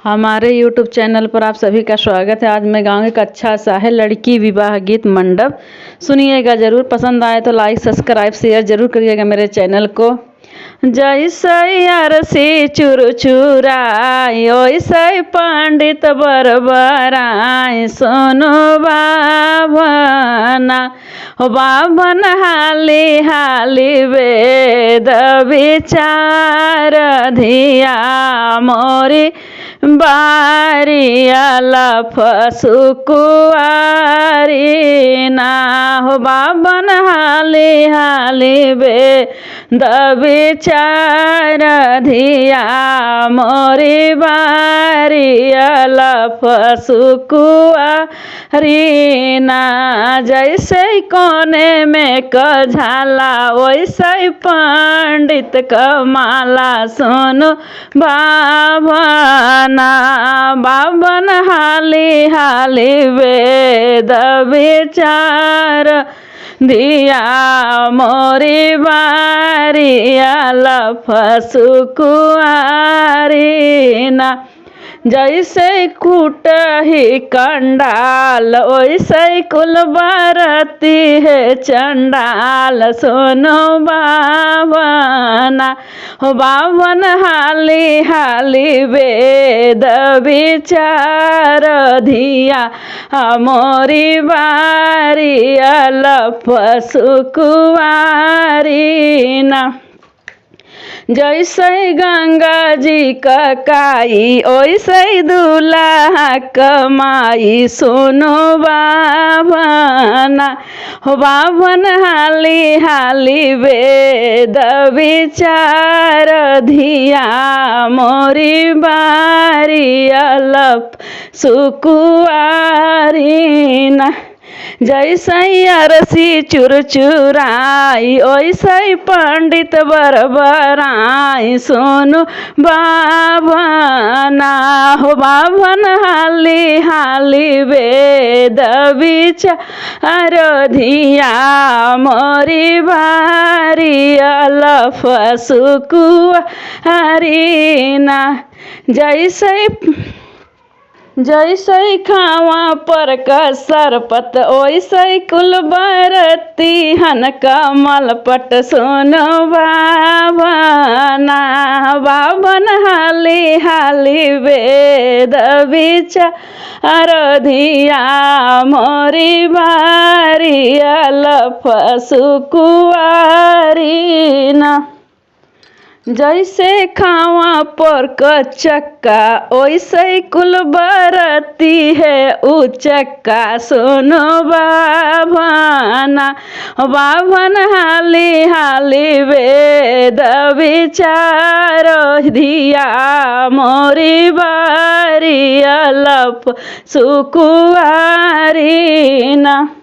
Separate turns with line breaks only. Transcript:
हमारे YouTube channel पर आप सभी का स्वागत है। आज मैं गाऊंगी एक अच्छा सा है लड़की विवाह गीत मंडप। सुनिएगा ज़रूर, पसंद आए तो लाइक सब्सक्राइब शेयर ज़रूर करिएगा मेरे चैनल को। जैसे अरसी चुर चुराई वैसे पंडित बरबराई सोनो बाबना हो बाबन हाली हाली वेद विचार धिया मोरी बारियाला फसुकुआरी ना हो बाबन हाली हाली वेद विचार धिया मोरी बारियाला फसुकुआरी ना। जैसे कोने में कझाला वैसे पंडित कमाला सोनो बाबना बाबन हाली हाली वेद विचार दिया मोरी बारियाला फसुकुआरी ना। जैसे कुटही कंडाल वैसे कुल बरती है चंडाल सोनो बाबना हो बाबन हाली हाली वेद विचार धिया मोरी बारियाला फसुकुआरी ना। जैसे गंगा जी का काई वैसे दूल्हा कमाई सोनो बाबना हो बाबन हाली हाली वेद विचार धिया मोरी बारियाला फसुकुआरी ना। जैसे अरसी चुर चुराई वैसे पंडित बरबराई सोनो बाबना हो बाबन हाली हाली वेद विचार धिया मोरी बारियाला फसुकुआरी ना। जैसे खावा पर का सरपत वैसे कुल बरती हन कमल पट सोनो बाबना बाबन हाली हाली वेद विचार धिया मोरी बारियाला फसुकुआरी ना। जैसे खावा पर का चक्का वैसे कुल बरती है उचक्का सोनो बाबना बाबन हाली हाली वेद विचार धिया मोरी बारियाला फसुकुआरी ना।